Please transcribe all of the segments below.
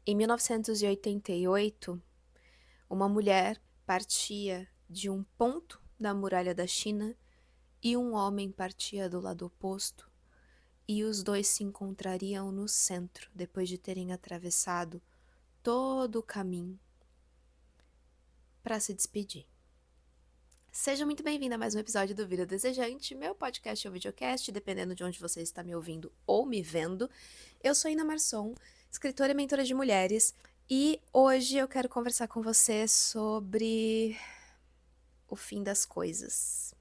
Em 1988, uma mulher partia de um ponto da muralha da China e um homem partia do lado oposto, e os dois se encontrariam no centro depois de terem atravessado todo o caminho para se despedir. Seja muito bem-vinda a mais um episódio do Vida Desejante, meu podcast ou videocast, dependendo de onde você está me ouvindo ou me vendo. Eu sou Ina Marçom, escritora e mentora de mulheres, e hoje eu quero conversar com você sobre o fim das coisas.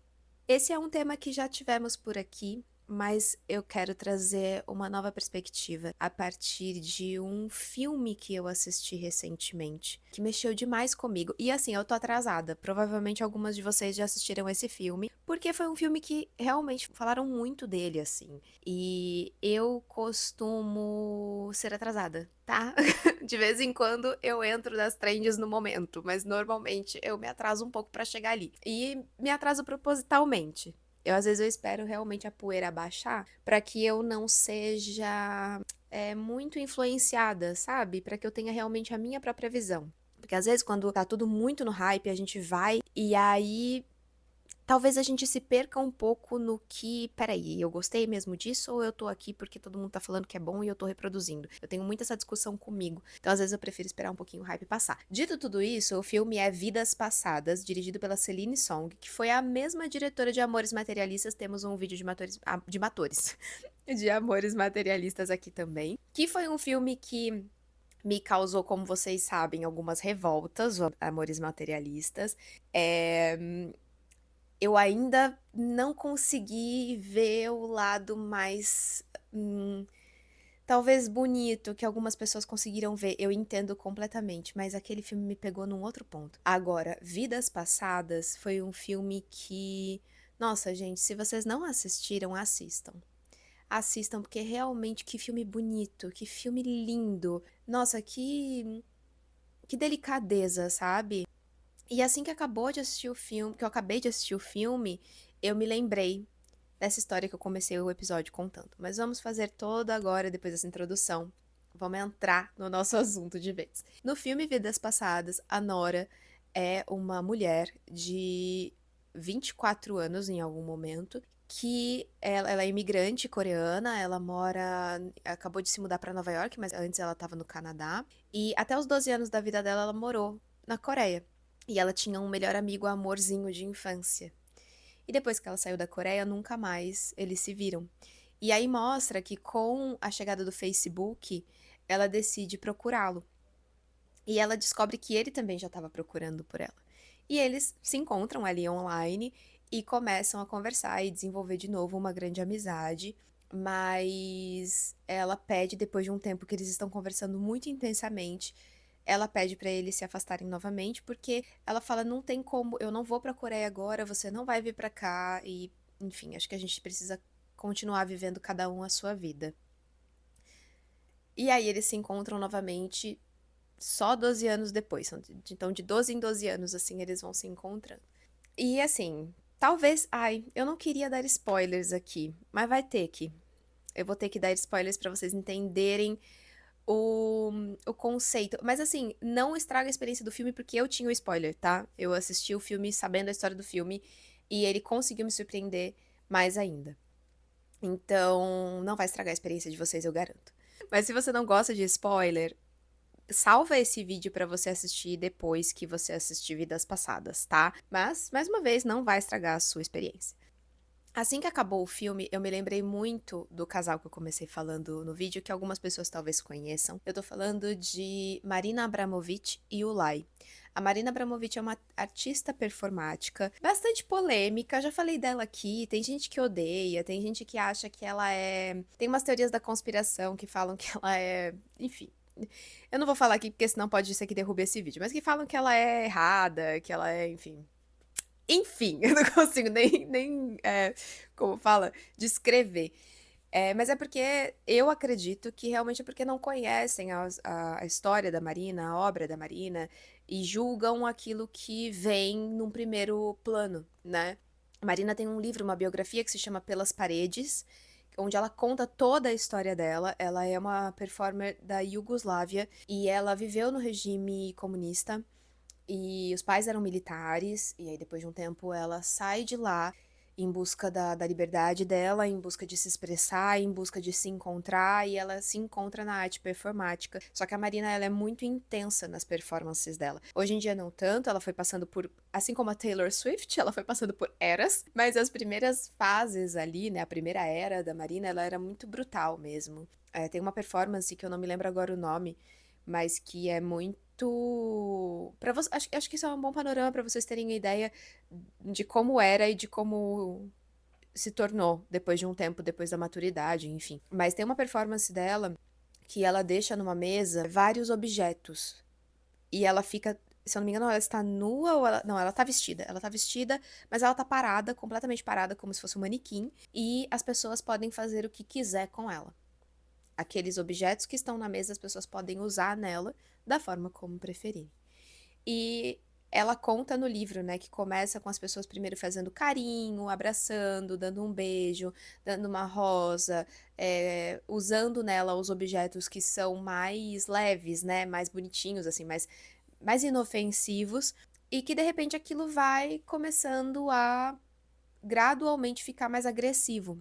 Esse é um tema que já tivemos por aqui, mas eu quero trazer uma nova perspectiva a partir de um filme que eu assisti recentemente, que mexeu demais comigo. E assim, eu tô atrasada. Provavelmente algumas de vocês já assistiram esse filme, porque foi um filme que realmente falaram muito dele, assim. E eu costumo ser atrasada, tá? De vez em quando eu entro nas trends no momento, mas normalmente eu me atraso um pouco pra chegar ali. E me atraso propositalmente. Às vezes eu espero realmente a poeira baixar para que eu não seja muito influenciada, sabe? Para que eu tenha realmente a minha própria visão. Porque às vezes quando tá tudo muito no hype, a gente vai e aí talvez a gente se perca um pouco no que, peraí, eu gostei mesmo disso ou eu tô aqui porque todo mundo tá falando que é bom e eu tô reproduzindo? Eu tenho muito essa discussão comigo, então às vezes eu prefiro esperar um pouquinho o hype passar. Dito tudo isso, o filme é Vidas Passadas, dirigido pela Celine Song, que foi a mesma diretora de Amores Materialistas. Temos um vídeo de matores, de Amores Materialistas aqui também, que foi um filme que me causou, como vocês sabem, algumas revoltas, o Amores Materialistas. Eu ainda não consegui ver o lado mais, talvez bonito que algumas pessoas conseguiram ver. Eu entendo completamente, mas aquele filme me pegou num outro ponto. Agora, Vidas Passadas foi um filme que, nossa, gente, se vocês não assistiram, assistam. Assistam, porque realmente que filme bonito, que filme lindo. Nossa, que delicadeza, sabe? E assim que acabou de assistir o filme, que eu acabei de assistir o filme, eu me lembrei dessa história que eu comecei o episódio contando. Mas vamos fazer toda agora, depois dessa introdução. Vamos entrar no nosso assunto de vez. No filme Vidas Passadas, a Nora é uma mulher de 24 anos em algum momento, que ela é imigrante coreana, ela acabou de se mudar para Nova York, mas antes ela estava no Canadá, e até os 12 anos da vida dela ela morou na Coreia. E ela tinha um melhor amigo, amorzinho de infância. E depois que ela saiu da Coreia, nunca mais eles se viram. E aí mostra que com a chegada do Facebook, ela decide procurá-lo. E ela descobre que ele também já estava procurando por ela. E eles se encontram ali online e começam a conversar e desenvolver de novo uma grande amizade. Mas ela pede, depois de um tempo que eles estão conversando muito intensamente, ela pede pra eles se afastarem novamente, porque ela fala, não tem como, eu não vou pra Coreia agora, você não vai vir pra cá, e enfim, acho que a gente precisa continuar vivendo cada um a sua vida. E aí eles se encontram novamente só 12 anos depois, então de 12 em 12 anos, assim, eles vão se encontrando. E assim, talvez, ai, eu não queria dar spoilers aqui, mas vai ter que. Eu vou ter que dar spoilers pra vocês entenderem o, o conceito. Mas assim, não estraga a experiência do filme porque eu tinha o spoiler, tá? Eu assisti o filme sabendo a história do filme e ele conseguiu me surpreender mais ainda. Então, não vai estragar a experiência de vocês, eu garanto. Mas se você não gosta de spoiler, salva esse vídeo pra você assistir depois que você assistir Vidas Passadas, tá? Mas, mais uma vez, não vai estragar a sua experiência. Assim que acabou o filme, eu me lembrei muito do casal que eu comecei falando no vídeo, que algumas pessoas talvez conheçam. Eu tô falando de Marina Abramovic e Ulay. A Marina Abramovic é uma artista performática, bastante polêmica, já falei dela aqui, tem gente que odeia, tem gente que acha que ela é... Tem umas teorias da conspiração que falam que ela é... Enfim, eu não vou falar aqui porque senão pode ser que derrube esse vídeo, mas que falam que ela é errada, que ela é, enfim, eu não consigo nem como fala, descrever. Mas é porque eu acredito que realmente é porque não conhecem a história da Marina, a obra da Marina, e julgam aquilo que vem num primeiro plano, né? A Marina tem um livro, uma biografia que se chama Pelas Paredes, onde ela conta toda a história dela. Ela é uma performer da Iugoslávia e ela viveu no regime comunista e os pais eram militares, e aí depois de um tempo ela sai de lá em busca da liberdade dela, em busca de se expressar, em busca de se encontrar, e ela se encontra na arte performática. Só que a Marina, ela é muito intensa nas performances dela. Hoje em dia não tanto, ela foi passando por, assim como a Taylor Swift, ela foi passando por eras, mas as primeiras fases ali, né, a primeira era da Marina, ela era muito brutal mesmo. Tem uma performance que eu não me lembro agora o nome, mas que é muito para você, acho que isso é um bom panorama para vocês terem a ideia de como era e de como se tornou depois de um tempo, depois da maturidade, enfim. Mas tem uma performance dela que ela deixa numa mesa vários objetos e ela fica, se eu não me engano, ela está nua ou ela, não, ela tá vestida, mas ela tá parada, completamente parada, como se fosse um manequim, e as pessoas podem fazer o que quiser com ela. Aqueles objetos que estão na mesa, as pessoas podem usar nela da forma como preferirem. E ela conta no livro, né, que começa com as pessoas primeiro fazendo carinho, abraçando, dando um beijo, dando uma rosa, usando nela os objetos que são mais leves, né, mais bonitinhos, assim, mais inofensivos, e que de repente aquilo vai começando a gradualmente ficar mais agressivo.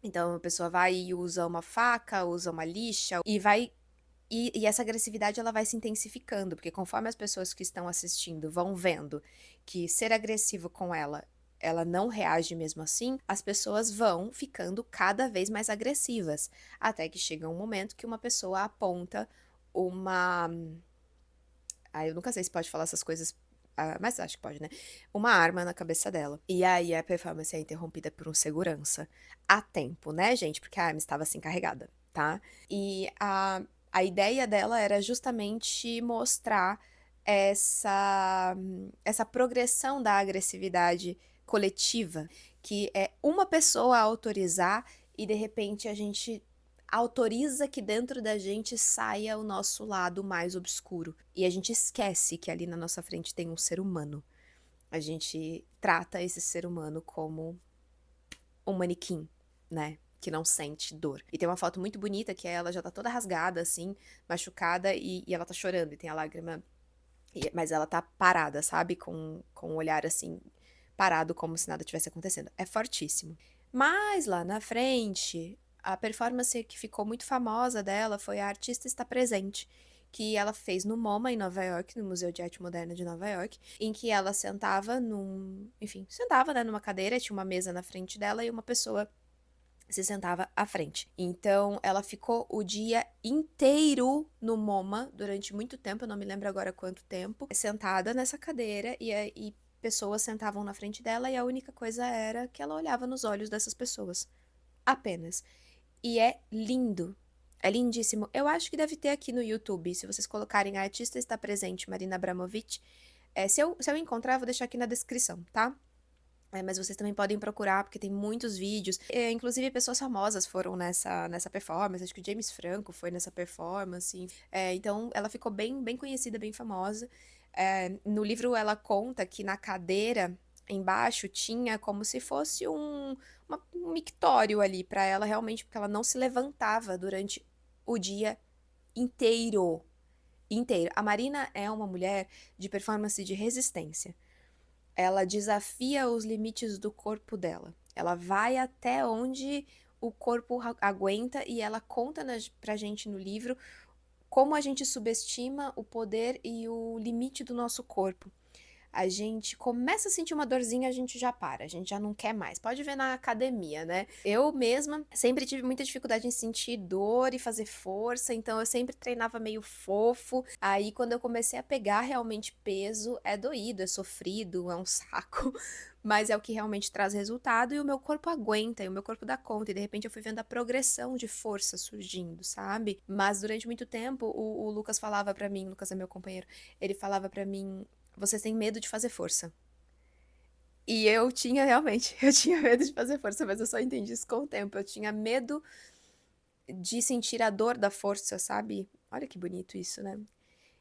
Então a pessoa vai e usa uma faca, usa uma lixa e vai e essa agressividade ela vai se intensificando, porque conforme as pessoas que estão assistindo vão vendo que ser agressivo com ela, ela não reage mesmo assim, as pessoas vão ficando cada vez mais agressivas, até que chega um momento que uma pessoa aponta uma, eu nunca sei se pode falar essas coisas, mas acho que pode, né? Uma arma na cabeça dela. E aí a performance é interrompida por um segurança. A tempo, né, gente? Porque a arma estava assim carregada, tá? E a ideia dela era justamente mostrar essa progressão da agressividade coletiva, que é uma pessoa a autorizar e de repente a gente autoriza que dentro da gente saia o nosso lado mais obscuro. E a gente esquece que ali na nossa frente tem um ser humano. A gente trata esse ser humano como um manequim, né? Que não sente dor. E tem uma foto muito bonita que ela já tá toda rasgada, assim, machucada, e ela tá chorando, e tem a lágrima. Mas ela tá parada, sabe? Com um olhar assim, parado, como se nada tivesse acontecendo. É fortíssimo. Mas lá na frente, a performance que ficou muito famosa dela foi A Artista Está Presente, que ela fez no MoMA, em Nova York, no Museu de Arte Moderna de Nova York, em que ela sentava enfim, sentava, né, numa cadeira, tinha uma mesa na frente dela e uma pessoa se sentava à frente. Então, ela ficou o dia inteiro no MoMA, durante muito tempo, eu não me lembro agora quanto tempo, sentada nessa cadeira e pessoas sentavam na frente dela e a única coisa era que ela olhava nos olhos dessas pessoas. Apenas. E é lindo. É lindíssimo. Eu acho que deve ter aqui no YouTube, se vocês colocarem a artista está presente, Marina Abramovic. Se eu encontrar, eu vou deixar aqui na descrição, tá? Mas vocês também podem procurar, porque tem muitos vídeos. Inclusive, pessoas famosas foram nessa performance. Acho que o James Franco foi nessa performance. Então, ela ficou bem, bem conhecida, bem famosa. No livro, ela conta que na cadeira embaixo tinha como se fosse um mictório ali para ela, realmente, porque ela não se levantava durante o dia inteiro. Inteiro. A Marina é uma mulher de performance de resistência. Ela desafia os limites do corpo dela. Ela vai até onde o corpo aguenta e ela conta pra gente no livro como a gente subestima o poder e o limite do nosso corpo. A gente começa a sentir uma dorzinha, a gente já para, a gente já não quer mais. Pode ver na academia, né? Eu mesma sempre tive muita dificuldade em sentir dor e fazer força, então eu sempre treinava meio fofo. Aí quando eu comecei a pegar realmente peso, é doído, é sofrido, é um saco, mas é o que realmente traz resultado e o meu corpo aguenta, e o meu corpo dá conta, e de repente eu fui vendo a progressão de força surgindo, sabe? Mas durante muito tempo o Lucas falava pra mim, Lucas é meu companheiro, ele falava pra mim: vocês têm medo de fazer força. E eu tinha realmente, eu tinha medo de fazer força, mas eu só entendi isso com o tempo. Eu tinha medo de sentir a dor da força, sabe? Olha que bonito isso, né?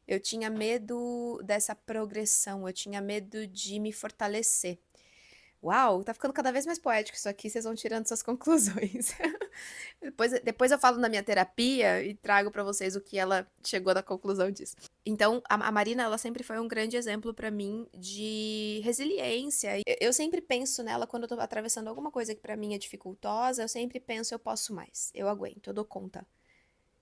Eu tinha medo dessa progressão, eu tinha medo de me fortalecer. Uau, tá ficando cada vez mais poético isso aqui, vocês vão tirando suas conclusões. Depois eu falo na minha terapia e trago pra vocês o que ela chegou na conclusão disso. Então, a Marina, ela sempre foi um grande exemplo pra mim de resiliência. Eu sempre penso nela quando eu tô atravessando alguma coisa que pra mim é dificultosa, eu sempre penso, eu posso mais, eu aguento, eu dou conta.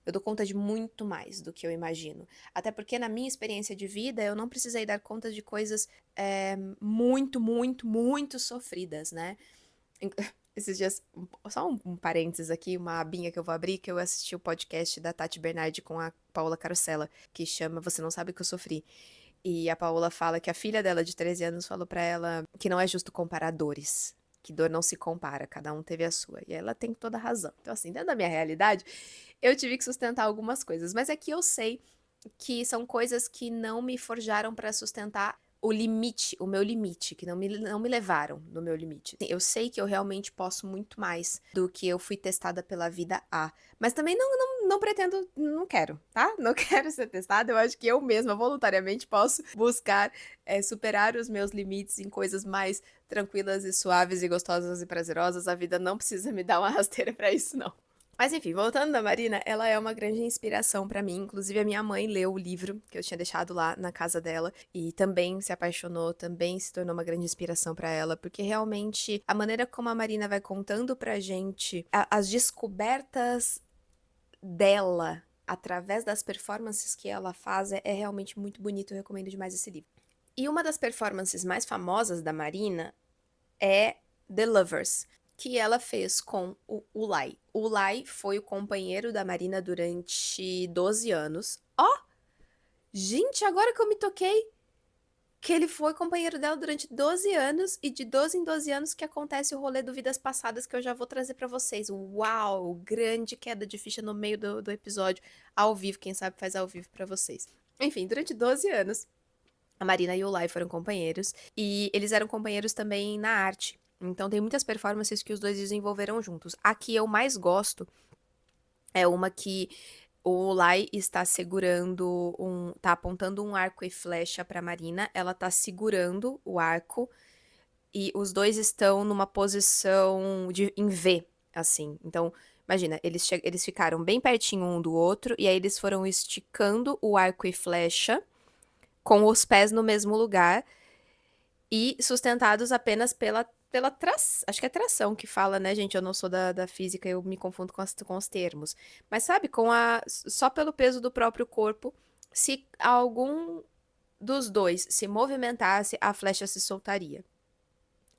Eu dou conta de muito mais do que eu imagino. Até porque na minha experiência de vida, eu não precisei dar conta de coisas muito, muito, muito sofridas, né? Esses dias, só um parênteses aqui, uma abinha que eu vou abrir, que eu assisti o podcast da Tati Bernardi com a Paola Carosella, que chama Você Não Sabe O Que Eu Sofri. E a Paola fala que a filha dela de 13 anos falou pra ela que não é justo comparar dores. Que dor não se compara, cada um teve a sua. E ela tem toda a razão. Então, assim, dentro da minha realidade, eu tive que sustentar algumas coisas. Mas é que eu sei que são coisas que não me forjaram pra sustentar o limite, o meu limite, que não me levaram no meu limite. Eu sei que eu realmente posso muito mais do que eu fui testada pela vida A. Mas também não pretendo, não quero, tá? Não quero ser testada. Eu acho que eu mesma, voluntariamente, posso buscar superar os meus limites em coisas mais tranquilas e suaves e gostosas e prazerosas. A vida não precisa me dar uma rasteira pra isso, não. Mas enfim, voltando da Marina, ela é uma grande inspiração pra mim. Inclusive, a minha mãe leu o livro que eu tinha deixado lá na casa dela e também se apaixonou, também se tornou uma grande inspiração pra ela, porque realmente a maneira como a Marina vai contando pra gente as descobertas dela através das performances que ela faz é realmente muito bonito. Eu recomendo demais esse livro. E uma das performances mais famosas da Marina é The Lovers, que ela fez com o Ulay. O Ulay foi o companheiro da Marina durante 12 anos. Ó, gente, agora que eu me toquei que ele foi companheiro dela durante 12 anos e de 12 em 12 anos que acontece o rolê do Vidas Passadas que eu já vou trazer pra vocês. Uau, grande queda de ficha no meio do episódio, ao vivo, quem sabe faz ao vivo pra vocês. Enfim, durante 12 anos, a Marina e o Ulay foram companheiros e eles eram companheiros também na arte. Então tem muitas performances que os dois desenvolveram juntos. A que eu mais gosto é uma que o Lai está segurando tá apontando um arco e flecha pra Marina, ela tá segurando o arco e os dois estão numa posição em V, assim. Então, imagina, eles ficaram bem pertinho um do outro e aí eles foram esticando o arco e flecha com os pés no mesmo lugar e sustentados apenas pela tração. Acho que é tração que fala, né, gente? Eu não sou da física, eu me confundo com os termos. Mas sabe, só pelo peso do próprio corpo, se algum dos dois se movimentasse, a flecha se soltaria.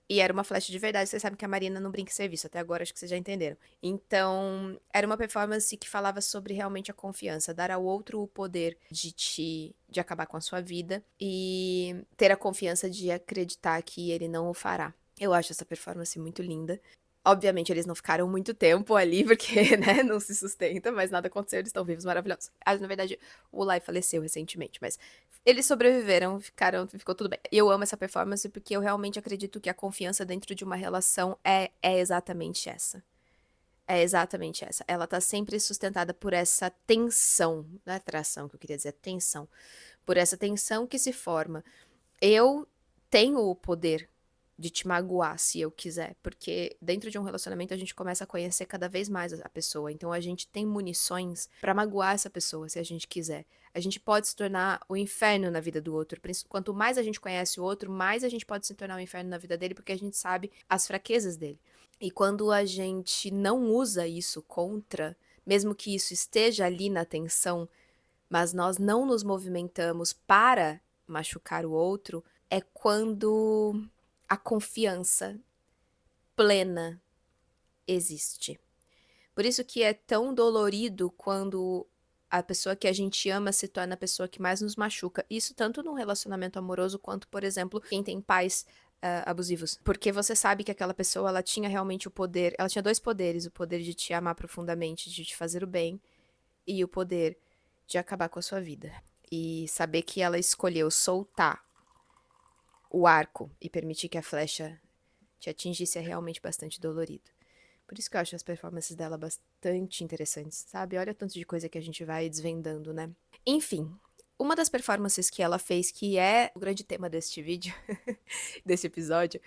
E era uma flecha de verdade, vocês sabem que a Marina não brinca em serviço, até agora acho que vocês já entenderam. Então, era uma performance que falava sobre realmente a confiança, dar ao outro o poder de acabar com a sua vida e ter a confiança de acreditar que ele não o fará. Eu acho essa performance muito linda. Obviamente, eles não ficaram muito tempo ali, porque, né, não se sustenta, mas nada aconteceu, eles estão vivos, maravilhosos. Na verdade, o Lai faleceu recentemente, mas eles sobreviveram, ficou tudo bem. E eu amo essa performance porque eu realmente acredito que a confiança dentro de uma relação é exatamente essa. É exatamente essa. Ela tá sempre sustentada por essa tensão, não é atração que eu queria dizer, tensão. Por essa tensão que se forma. Eu tenho o poder de te magoar se eu quiser, porque dentro de um relacionamento a gente começa a conhecer cada vez mais a pessoa, então a gente tem munições pra magoar essa pessoa se a gente quiser. A gente pode se tornar o inferno na vida do outro. Quanto mais a gente conhece o outro, mais a gente pode se tornar o inferno na vida dele, porque a gente sabe as fraquezas dele. E quando a gente não usa isso contra, mesmo que isso esteja ali na tensão, mas nós não nos movimentamos para machucar o outro, é quando a confiança plena existe. Por isso que é tão dolorido quando a pessoa que a gente ama se torna a pessoa que mais nos machuca. Isso tanto num relacionamento amoroso quanto, por exemplo, quem tem pais abusivos. Porque você sabe que aquela pessoa, ela tinha realmente o poder, ela tinha dois poderes, o poder de te amar profundamente, de te fazer o bem, e o poder de acabar com a sua vida. E saber que ela escolheu soltar o arco e permitir que a flecha te atingisse é realmente bastante dolorido. Por isso que eu acho as performances dela bastante interessantes, sabe? Olha o tanto de coisa que a gente vai desvendando, né? Enfim, uma das performances que ela fez, que é o grande tema deste vídeo, desse episódio,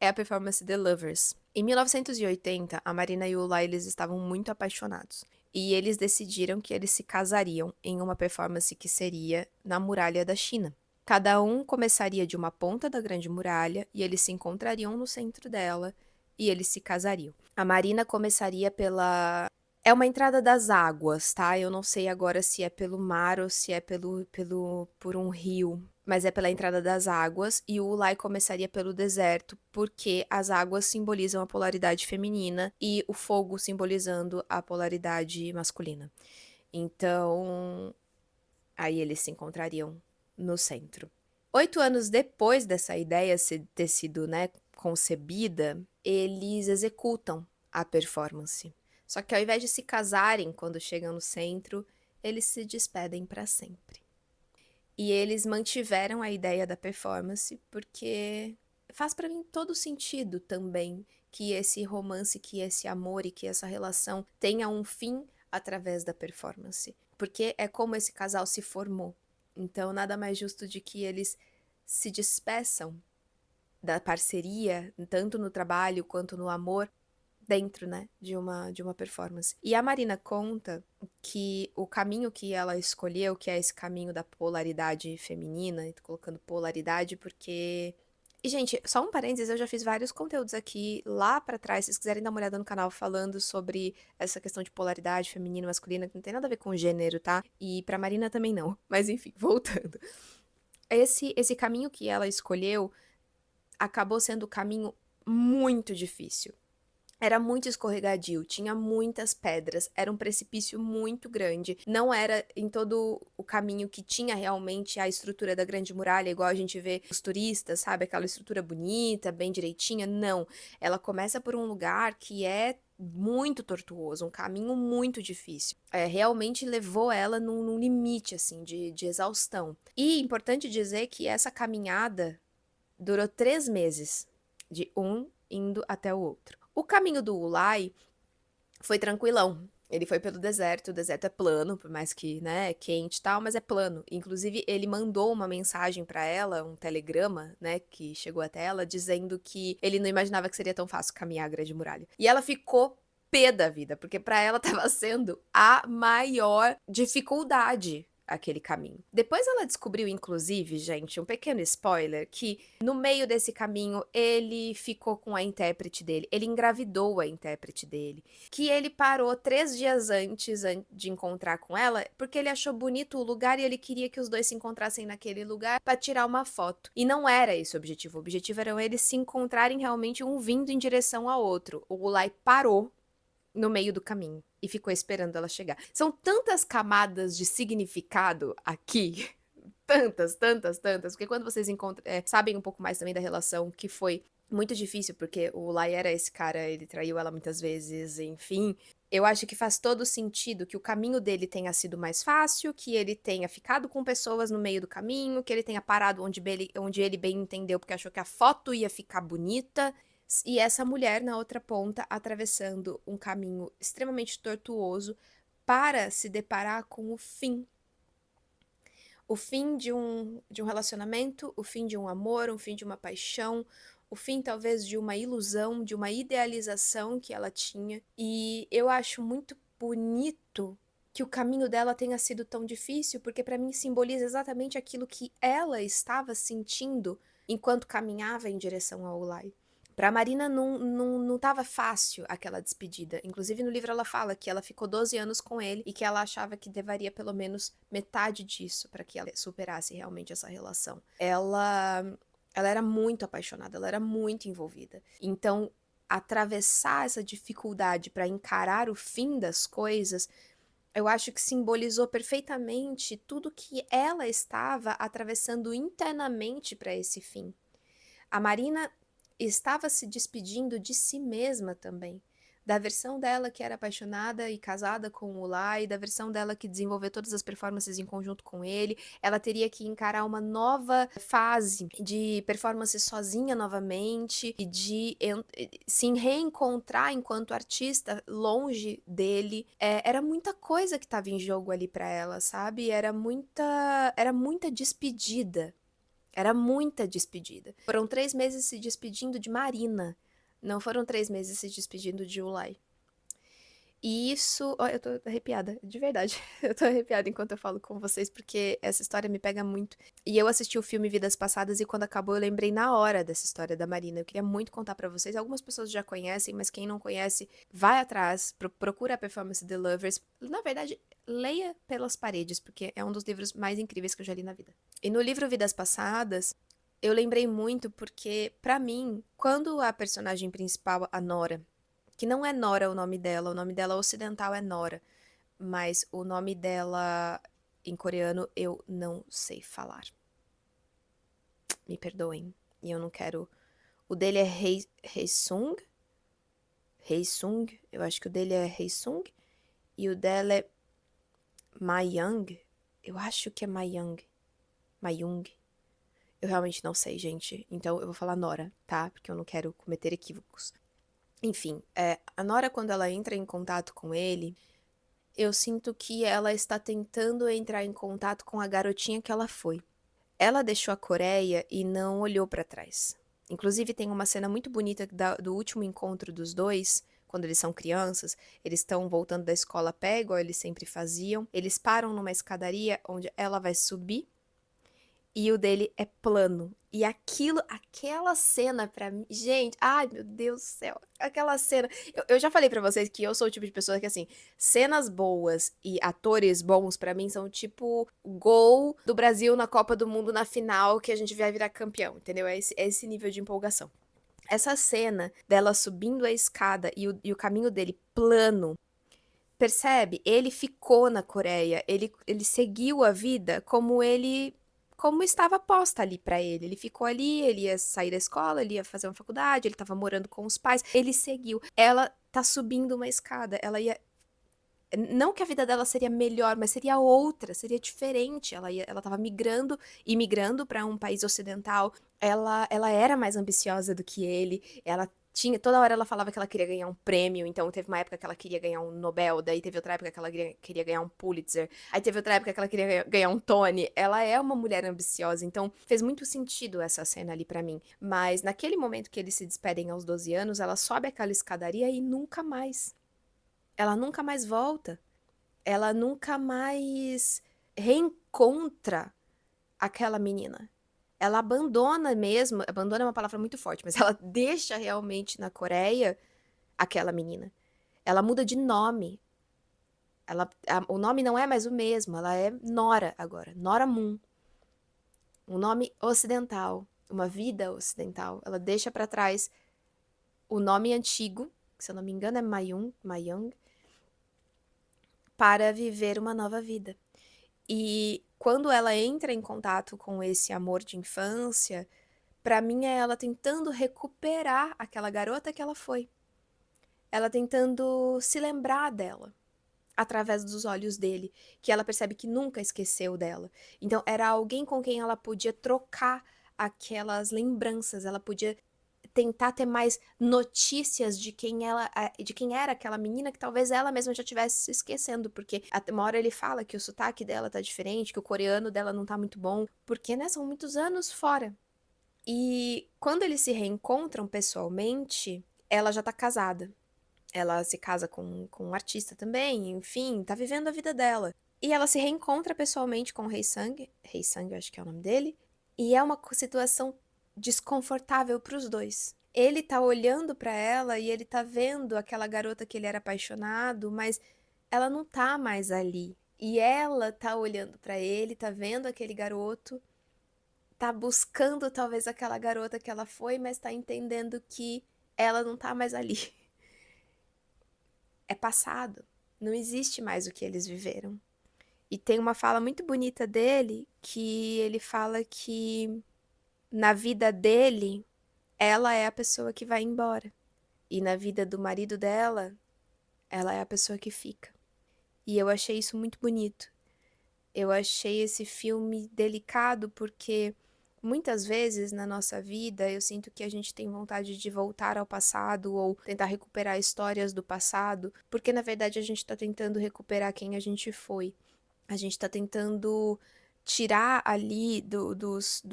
é a performance The Lovers. Em 1980, a Marina e o Lai, eles estavam muito apaixonados. E eles decidiram que eles se casariam em uma performance que seria na Muralha da China. Cada um começaria de uma ponta da Grande Muralha e eles se encontrariam no centro dela e eles se casariam. A Marina começaria pela... É uma entrada das águas, tá? Eu não sei agora se é pelo mar ou se é por um rio, mas é pela entrada das águas, e o Lai começaria pelo deserto, porque as águas simbolizam a polaridade feminina e o fogo simbolizando a polaridade masculina. Então, aí eles se encontrariam no centro. 8 anos depois dessa ideia ter sido, né, concebida, eles executam a performance. Só que ao invés de se casarem quando chegam no centro, eles se despedem para sempre. E eles mantiveram a ideia da performance porque faz para mim todo sentido também que esse romance, que esse amor e que essa relação tenha um fim através da performance. Porque é como esse casal se formou. Então, nada mais justo de que eles se despeçam da parceria, tanto no trabalho quanto no amor, dentro, né, de uma performance. E a Marina conta que o caminho que ela escolheu, que é esse caminho da polaridade feminina, e tô colocando polaridade porque... E, gente, só um parênteses, eu já fiz vários conteúdos aqui lá pra trás, se vocês quiserem dar uma olhada no canal, falando sobre essa questão de polaridade feminina e masculina, que não tem nada a ver com gênero, tá? E pra Marina também não. Mas enfim, voltando. Esse caminho que ela escolheu acabou sendo um caminho muito difícil. Era muito escorregadio, tinha muitas pedras, era um precipício muito grande. Não era em todo o caminho que tinha realmente a estrutura da Grande Muralha, igual a gente vê os turistas, sabe? Aquela estrutura bonita, bem direitinha. Não. Ela começa por um lugar que é muito tortuoso, um caminho muito difícil. Realmente levou ela num limite, assim, de exaustão. E importante dizer que essa caminhada durou 3 meses, de um indo até o outro. O caminho do Ulai foi tranquilão. Ele foi pelo deserto, o deserto é plano, por mais que, né, é quente e tal, mas é plano. Inclusive, ele mandou uma mensagem pra ela, um telegrama, né, que chegou até ela, dizendo que ele não imaginava que seria tão fácil caminhar a Grande Muralha. E ela ficou pé da vida, porque pra ela tava sendo a maior dificuldade aquele caminho. Depois ela descobriu, inclusive, gente, um pequeno spoiler, que no meio desse caminho ele ficou com a intérprete dele, ele engravidou a intérprete dele, que ele parou 3 dias antes de encontrar com ela, porque ele achou bonito o lugar e ele queria que os dois se encontrassem naquele lugar para tirar uma foto. E não era esse o objetivo era eles se encontrarem realmente um vindo em direção ao outro. O Ulai parou no meio do caminho e ficou esperando ela chegar. São tantas camadas de significado aqui, tantas, tantas, tantas, porque quando vocês sabem um pouco mais também da relação, que foi muito difícil, porque o Lai era esse cara, ele traiu ela muitas vezes, enfim. Eu acho que faz todo sentido que o caminho dele tenha sido mais fácil, que ele tenha ficado com pessoas no meio do caminho, que ele tenha parado onde ele bem entendeu, porque achou que a foto ia ficar bonita. E essa mulher na outra ponta atravessando um caminho extremamente tortuoso para se deparar com o fim. O fim de um relacionamento, o fim de um amor, o fim de uma paixão, o fim talvez de uma ilusão, de uma idealização que ela tinha. E eu acho muito bonito que o caminho dela tenha sido tão difícil, porque para mim simboliza exatamente aquilo que ela estava sentindo enquanto caminhava em direção ao Ulai. Pra Marina não tava fácil aquela despedida. Inclusive no livro ela fala que ela ficou 12 anos com ele e que ela achava que levaria pelo menos metade disso para que ela superasse realmente essa relação. Ela era muito apaixonada, ela era muito envolvida. Então, atravessar essa dificuldade para encarar o fim das coisas, eu acho que simbolizou perfeitamente tudo que ela estava atravessando internamente para esse fim. A Marina estava se despedindo de si mesma também, da versão dela que era apaixonada e casada com o Lai, da versão dela que desenvolveu todas as performances em conjunto com ele. Ela teria que encarar uma nova fase de performance sozinha novamente e de se reencontrar enquanto artista longe dele. Era muita coisa que estava em jogo ali para ela, sabe? Era muita despedida. Era muita despedida. Foram 3 meses se despedindo de Marina, não foram 3 meses se despedindo de Ulai. E isso, ó, eu tô arrepiada, de verdade. Eu tô arrepiada enquanto eu falo com vocês, porque essa história me pega muito. E eu assisti o filme Vidas Passadas e quando acabou eu lembrei na hora dessa história da Marina. Eu queria muito contar pra vocês. Algumas pessoas já conhecem, mas quem não conhece, vai atrás, procura a performance The Lovers. Na verdade, leia Pelas Paredes, porque é um dos livros mais incríveis que eu já li na vida. E no livro Vidas Passadas, eu lembrei muito porque, pra mim, quando a personagem principal, a Nora, que não é Nora o nome dela ocidental é Nora, mas o nome dela em coreano eu não sei falar. Me perdoem, e eu não quero. O dele é Heisung, Heisung, eu acho que o dele é Heisung, e o dela é Mayang, eu acho que é Mayang, Mayung. Eu realmente não sei, gente, então eu vou falar Nora, tá? Porque eu não quero cometer equívocos. Enfim, a Nora, quando ela entra em contato com ele, eu sinto que ela está tentando entrar em contato com a garotinha que ela foi. Ela deixou a Coreia e não olhou para trás. Inclusive, tem uma cena muito bonita do último encontro dos dois, quando eles são crianças. Eles estão voltando da escola a pé, igual eles sempre faziam. Eles param numa escadaria onde ela vai subir e o dele é plano. E aquela cena pra mim, gente, ai meu Deus do céu, aquela cena. Eu já falei pra vocês que eu sou o tipo de pessoa que, assim, cenas boas e atores bons pra mim são tipo gol do Brasil na Copa do Mundo na final que a gente vai virar campeão, entendeu? É esse nível de empolgação. Essa cena dela subindo a escada e o caminho dele plano. Percebe? Ele ficou na Coreia, ele seguiu a vida como estava posta ali pra ele. Ele ficou ali, ele ia sair da escola, ele ia fazer uma faculdade, ele estava morando com os pais, ele seguiu. Ela tá subindo uma escada, ela ia não que a vida dela seria melhor, mas seria outra, seria diferente. Ela estava imigrando para um país ocidental. Ela era mais ambiciosa do que ele. Ela tinha, toda hora ela falava que ela queria ganhar um prêmio, então teve uma época que ela queria ganhar um Nobel, daí teve outra época que ela queria ganhar um Pulitzer, aí teve outra época que ela queria ganhar um Tony. Ela é uma mulher ambiciosa, então fez muito sentido essa cena ali pra mim. Mas naquele momento que eles se despedem aos 12 anos, ela sobe aquela escadaria e nunca mais. Ela nunca mais volta. Ela nunca mais reencontra aquela menina. Ela abandona mesmo, abandona é uma palavra muito forte, mas ela deixa realmente na Coreia aquela menina. Ela muda de nome. O nome não é mais o mesmo, ela é Nora agora, Nora Moon. Um nome ocidental, uma vida ocidental. Ela deixa pra trás o nome antigo, que se eu não me engano é Mayung, para viver uma nova vida. E quando ela entra em contato com esse amor de infância, pra mim é ela tentando recuperar aquela garota que ela foi. Ela tentando se lembrar dela através dos olhos dele, que ela percebe que nunca esqueceu dela. Então era alguém com quem ela podia trocar aquelas lembranças, ela podia tentar ter mais notícias de quem era aquela menina que talvez ela mesma já tivesse se esquecendo, porque até uma hora ele fala que o sotaque dela tá diferente, que o coreano dela não tá muito bom, porque, né, são muitos anos fora. E quando eles se reencontram pessoalmente, ela já tá casada. Ela se casa com um artista também, enfim, tá vivendo a vida dela. E ela se reencontra pessoalmente com o Rei Sang, eu acho que é o nome dele, e é uma situação desconfortável pros dois. Ele tá olhando pra ela e ele tá vendo aquela garota que ele era apaixonado, mas ela não tá mais ali. E ela tá olhando pra ele, tá vendo aquele garoto, tá buscando talvez aquela garota que ela foi, mas tá entendendo que ela não tá mais ali. É passado. Não existe mais o que eles viveram. E tem uma fala muito bonita dele, que ele fala que na vida dele, ela é a pessoa que vai embora. E na vida do marido dela, ela é a pessoa que fica. E eu achei isso muito bonito. Eu achei esse filme delicado porque muitas vezes na nossa vida eu sinto que a gente tem vontade de voltar ao passado ou tentar recuperar histórias do passado, porque na verdade a gente tá tentando recuperar quem a gente foi. A gente tá tentando tirar ali dos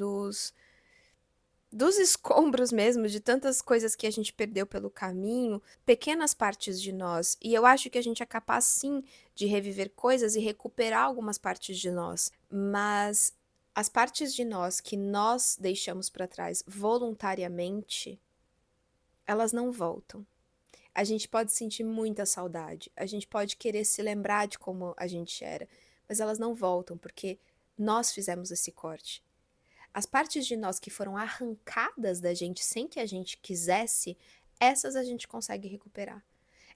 escombros mesmo, de tantas coisas que a gente perdeu pelo caminho, pequenas partes de nós. E eu acho que a gente é capaz, sim, de reviver coisas e recuperar algumas partes de nós. Mas as partes de nós que nós deixamos para trás voluntariamente, elas não voltam. A gente pode sentir muita saudade, a gente pode querer se lembrar de como a gente era, mas elas não voltam porque nós fizemos esse corte. As partes de nós que foram arrancadas da gente sem que a gente quisesse, essas a gente consegue recuperar.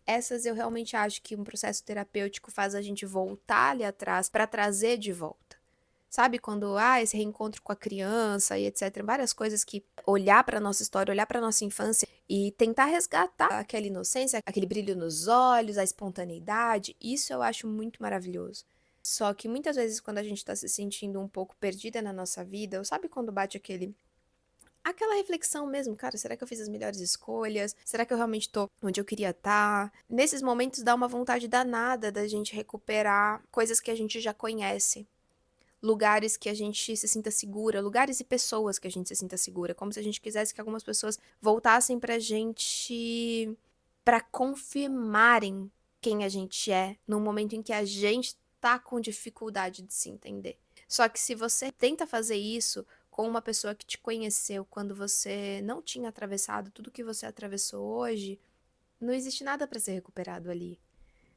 Essas eu realmente acho que um processo terapêutico faz a gente voltar ali atrás para trazer de volta. Sabe quando, esse reencontro com a criança e etc, várias coisas que olhar para nossa história, olhar para nossa infância e tentar resgatar aquela inocência, aquele brilho nos olhos, a espontaneidade, isso eu acho muito maravilhoso. Só que muitas vezes quando a gente tá se sentindo um pouco perdida na nossa vida, ou sabe quando bate aquela reflexão mesmo, cara, será que eu fiz as melhores escolhas? Será que eu realmente tô onde eu queria estar? Nesses momentos dá uma vontade danada da gente recuperar coisas que a gente já conhece. Lugares que a gente se sinta segura, lugares e pessoas que a gente se sinta segura, como se a gente quisesse que algumas pessoas voltassem pra gente, pra confirmarem quem a gente é, no momento em que a gente tá com dificuldade de se entender. Só que se você tenta fazer isso com uma pessoa que te conheceu quando você não tinha atravessado tudo que você atravessou hoje, não existe nada pra ser recuperado ali.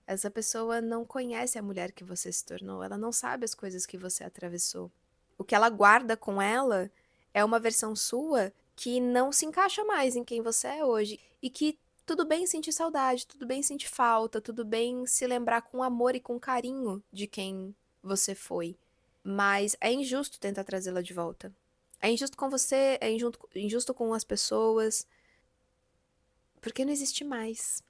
Essa pessoa não conhece a mulher que você se tornou, ela não sabe as coisas que você atravessou. O que ela guarda com ela é uma versão sua que não se encaixa mais em quem você é hoje. E que tudo bem sentir saudade, tudo bem sentir falta, tudo bem se lembrar com amor e com carinho de quem você foi. Mas é injusto tentar trazê-la de volta. É injusto com você, é injusto com as pessoas, porque não existe mais.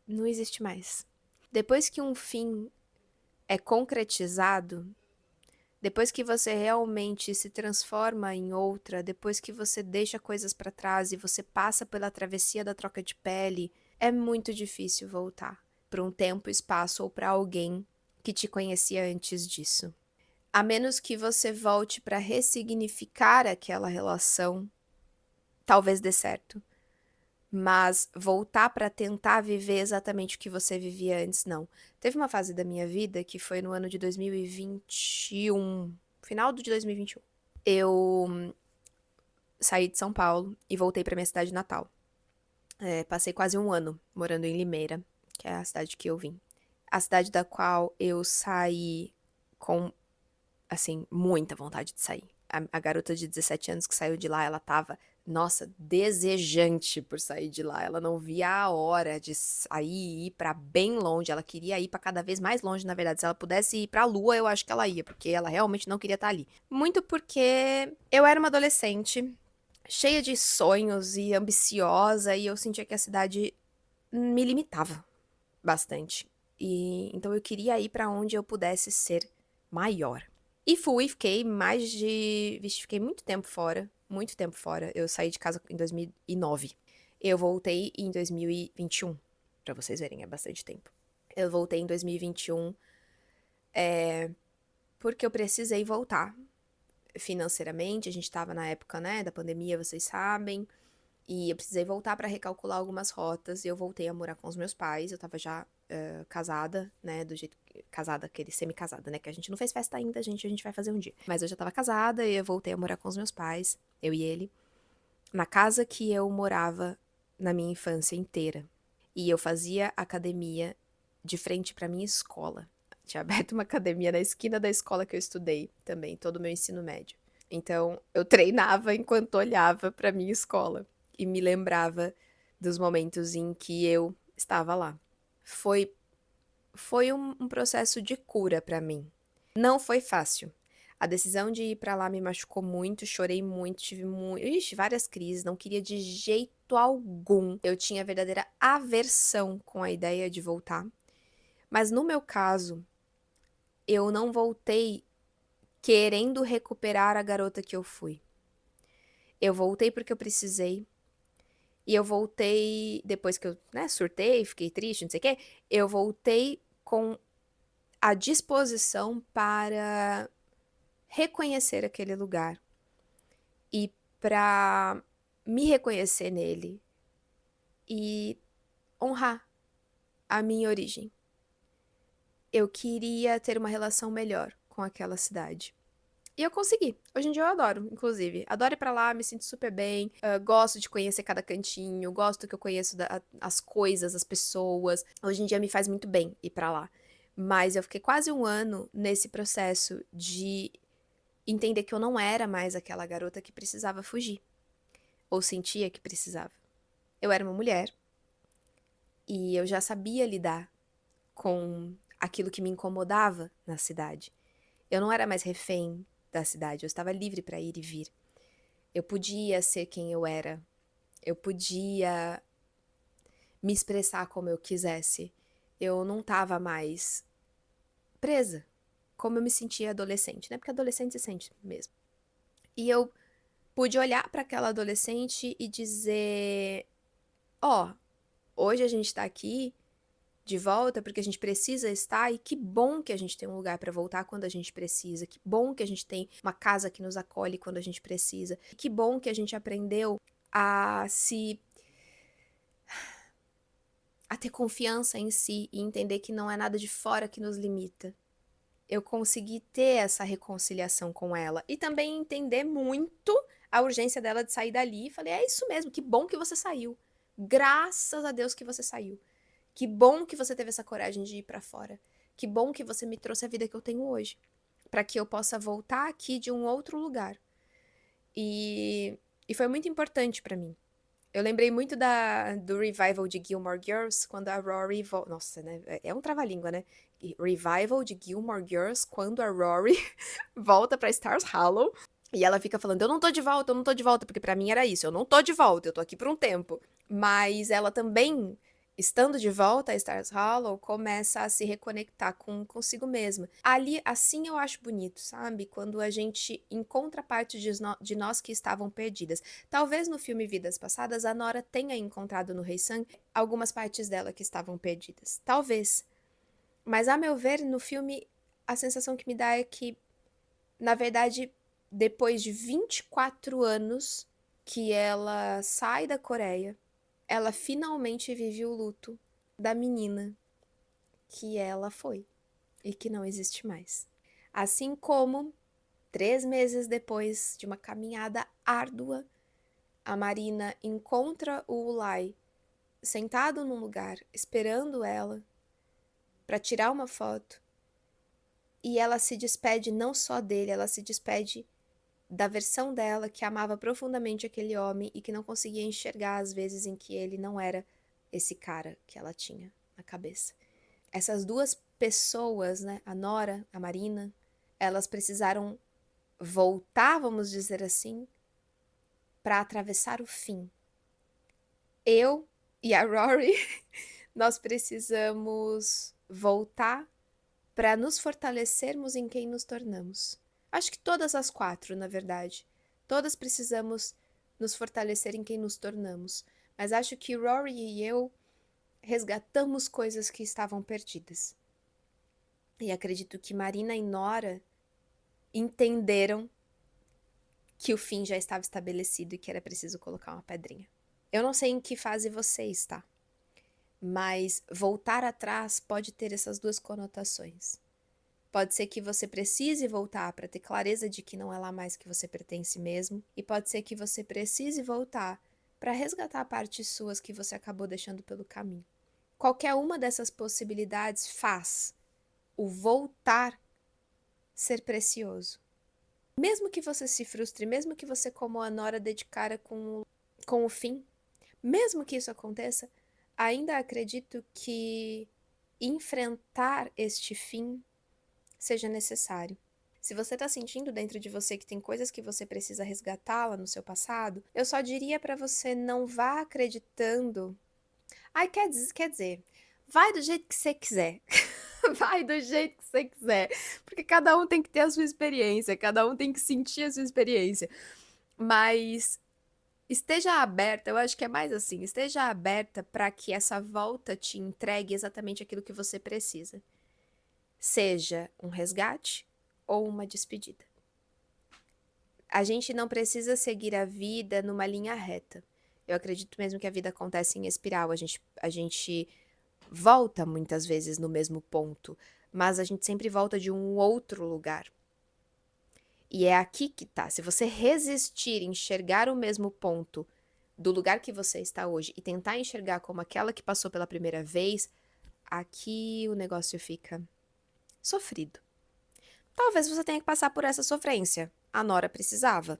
Não existe mais. Depois que um fim é concretizado, depois que você realmente se transforma em outra, depois que você deixa coisas pra trás e você passa pela travessia da troca de pele, é muito difícil voltar pra um tempo, espaço ou pra alguém que te conhecia antes disso. A menos que você volte pra ressignificar aquela relação, talvez dê certo. Mas voltar pra tentar viver exatamente o que você vivia antes, não. Teve uma fase da minha vida que foi no ano de 2021, final de 2021. Eu saí de São Paulo e voltei pra minha cidade natal. Passei quase um ano morando em Limeira, que é a cidade que eu vim. A cidade da qual eu saí com, assim, muita vontade de sair. A garota de 17 anos que saiu de lá, ela tava, nossa, desejante por sair de lá. Ela não via a hora de sair e ir pra bem longe. Ela queria ir pra cada vez mais longe, na verdade. Se ela pudesse ir pra Lua, eu acho que ela ia, porque ela realmente não queria estar ali. Muito porque eu era uma adolescente, cheia de sonhos e ambiciosa, e eu sentia que a cidade me limitava bastante. E então eu queria ir pra onde eu pudesse ser maior. E fui, fiquei mais de. Vixe, fiquei muito tempo fora. Muito tempo fora. Eu saí de casa em 2009. Eu voltei em 2021. Pra vocês verem, é bastante tempo. Eu voltei em 2021 porque eu precisei voltar financeiramente. A gente tava na época, né, da pandemia, vocês sabem. E eu precisei voltar pra recalcular algumas rotas. E eu voltei a morar com os meus pais. Eu tava já casada, né? Do jeito. Casada, aquele semi-casada, né? Que a gente não fez festa ainda, a gente vai fazer um dia. Mas eu já tava casada e eu voltei a morar com os meus pais, eu e ele, na casa que eu morava na minha infância inteira. E eu fazia academia de frente pra minha escola. Tinha aberto uma academia na esquina da escola que eu estudei também, todo o meu ensino médio. Então, eu treinava enquanto olhava pra minha escola e me lembrava dos momentos em que eu estava lá. Foi foi um processo de cura pra mim. Não foi fácil. A decisão de ir pra lá me machucou muito, chorei muito, tive várias crises, não queria de jeito algum. Eu tinha verdadeira aversão com a ideia de voltar. Mas no meu caso, eu não voltei querendo recuperar a garota que eu fui. Eu voltei porque eu precisei. E eu voltei depois que eu, né, surtei, fiquei triste, não sei o quê. Eu voltei com a disposição para reconhecer aquele lugar e para me reconhecer nele e honrar a minha origem. Eu queria ter uma relação melhor com aquela cidade. E eu consegui. Hoje em dia eu adoro, inclusive. Adoro ir pra lá, me sinto super bem. Gosto de conhecer cada cantinho. Gosto que eu conheço as coisas, as pessoas. Hoje em dia me faz muito bem ir pra lá. Mas eu fiquei quase um ano nesse processo de entender que eu não era mais aquela garota que precisava fugir. Ou sentia que precisava. Eu era uma mulher. E eu já sabia lidar com aquilo que me incomodava na cidade. Eu não era mais refém da cidade, eu estava livre para ir e vir. Eu podia ser quem eu era. Eu podia me expressar como eu quisesse. Eu não estava mais presa, como eu me sentia adolescente, né? Porque adolescente se sente mesmo. E eu pude olhar para aquela adolescente e dizer: ó, hoje a gente tá aqui de volta porque a gente precisa estar, e que bom que a gente tem um lugar para voltar quando a gente precisa, que bom que a gente tem uma casa que nos acolhe quando a gente precisa, que bom que a gente aprendeu a ter confiança em si e entender que não é nada de fora que nos limita. Eu consegui ter essa reconciliação com ela e também entender muito a urgência dela de sair dali. E falei, é isso mesmo, que bom que você saiu. Graças a Deus que você saiu. Que bom que você teve essa coragem de ir pra fora. Que bom que você me trouxe a vida que eu tenho hoje, para que eu possa voltar aqui de um outro lugar. E foi muito importante pra mim. Eu lembrei muito do revival de Gilmore Girls, quando a Rory volta. Nossa, né? É um trava-língua, né? Revival de Gilmore Girls, quando a Rory volta pra Stars Hollow. E ela fica falando, eu não tô de volta, eu não tô de volta, porque pra mim era isso, eu não tô de volta, eu tô aqui por um tempo. Mas ela também, estando de volta a Stars Hollow, começa a se reconectar consigo mesma. Ali, assim eu acho bonito, sabe? Quando a gente encontra parte de nós que estavam perdidas. Talvez no filme Vidas Passadas, a Nora tenha encontrado no Rei Sang algumas partes dela que estavam perdidas. Talvez. Mas, a meu ver, no filme, a sensação que me dá é que, na verdade, depois de 24 anos que ela sai da Coreia, ela finalmente vive o luto da menina que ela foi e que não existe mais. Assim como, 3 meses depois de uma caminhada árdua, a Marina encontra o Ulai sentado num lugar, esperando ela para tirar uma foto, e ela se despede não só dele, ela se despede da versão dela que amava profundamente aquele homem e que não conseguia enxergar as vezes em que ele não era esse cara que ela tinha na cabeça. Essas duas pessoas, né, a Nora, a Marina, elas precisaram voltar, vamos dizer assim, para atravessar o fim. Eu e a Rory, nós precisamos voltar para nos fortalecermos em quem nos tornamos. Acho que todas as 4, na verdade. Todas precisamos nos fortalecer em quem nos tornamos. Mas acho que Rory e eu resgatamos coisas que estavam perdidas. E acredito que Marina e Nora entenderam que o fim já estava estabelecido e que era preciso colocar uma pedrinha. Eu não sei em que fase você está, mas voltar atrás pode ter essas duas conotações. Pode ser que você precise voltar para ter clareza de que não é lá mais que você pertence mesmo, e pode ser que você precise voltar para resgatar partes suas que você acabou deixando pelo caminho. Qualquer uma dessas possibilidades faz o voltar ser precioso. Mesmo que você se frustre, mesmo que você, como a Nora, dê de cara com o fim, mesmo que isso aconteça, ainda acredito que enfrentar este fim seja necessário. Se você tá sentindo dentro de você que tem coisas que você precisa resgatá-la no seu passado, eu só diria pra você não vá acreditando. Ai, quer dizer, vai do jeito que você quiser. Vai do jeito que você quiser. Porque cada um tem que ter a sua experiência, cada um tem que sentir a sua experiência. Mas esteja aberta, eu acho que é mais assim, esteja aberta para que essa volta te entregue exatamente aquilo que você precisa. Seja um resgate ou uma despedida. A gente não precisa seguir a vida numa linha reta. Eu acredito mesmo que a vida acontece em espiral. A gente volta muitas vezes no mesmo ponto, mas a gente sempre volta de um outro lugar. E é aqui que tá. Se você resistir, enxergar o mesmo ponto do lugar que você está hoje e tentar enxergar como aquela que passou pela primeira vez, aqui o negócio fica sofrido. Talvez você tenha que passar por essa sofrência. A Nora precisava.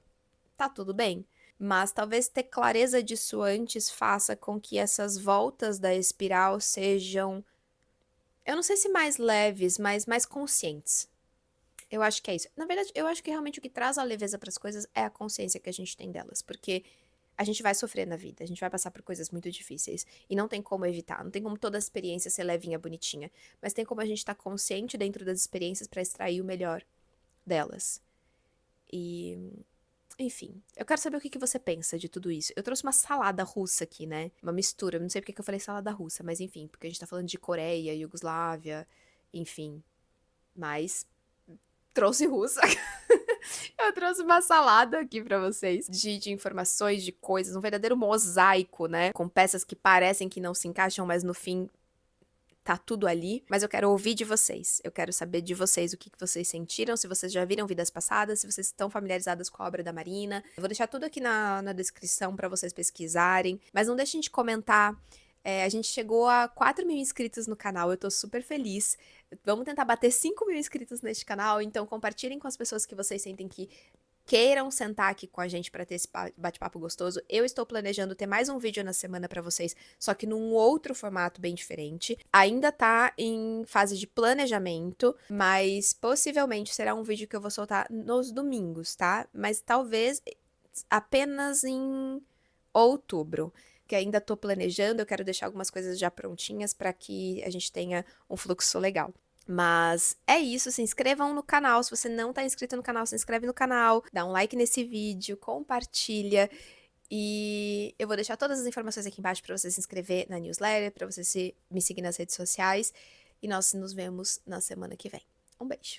Tá tudo bem. Mas talvez ter clareza disso antes faça com que essas voltas da espiral sejam, eu não sei se mais leves, mas mais conscientes. Eu acho que é isso. Na verdade, eu acho que realmente o que traz a leveza para as coisas é a consciência que a gente tem delas, porque a gente vai sofrer na vida, a gente vai passar por coisas muito difíceis e não tem como evitar, não tem como toda a experiência ser levinha, bonitinha, mas tem como a gente estar consciente dentro das experiências para extrair o melhor delas. E, enfim, eu quero saber o que você pensa de tudo isso. Eu trouxe uma salada russa aqui, né? Uma mistura. Não sei porque que eu falei salada russa, mas enfim, porque a gente tá falando de Coreia, Iugoslávia, enfim. Mas trouxe russa. Eu trouxe uma salada aqui pra vocês de informações, de coisas, um verdadeiro mosaico, né? Com peças que parecem que não se encaixam, mas no fim tá tudo ali, mas eu quero ouvir de vocês. Eu quero saber de vocês o que vocês sentiram, se vocês já viram Vidas Passadas, se vocês estão familiarizadas com a obra da Marina. Eu vou deixar tudo aqui na descrição pra vocês pesquisarem, mas não deixem de comentar. A gente chegou a 4.000 inscritos no canal, eu tô super feliz. Vamos tentar bater 5.000 inscritos neste canal, então compartilhem com as pessoas que vocês sentem que queiram sentar aqui com a gente para ter esse bate-papo gostoso. Eu estou planejando ter mais um vídeo na semana para vocês, só que num outro formato bem diferente. Ainda tá em fase de planejamento, mas possivelmente será um vídeo que eu vou soltar nos domingos, tá? Mas talvez apenas em outubro, que ainda tô planejando, eu quero deixar algumas coisas já prontinhas para que a gente tenha um fluxo legal. Mas é isso, se inscrevam no canal. Se você não tá inscrito no canal, se inscreve no canal, dá um like nesse vídeo, compartilha. E eu vou deixar todas as informações aqui embaixo para você se inscrever na newsletter, para você me seguir nas redes sociais. E nós nos vemos na semana que vem. Um beijo!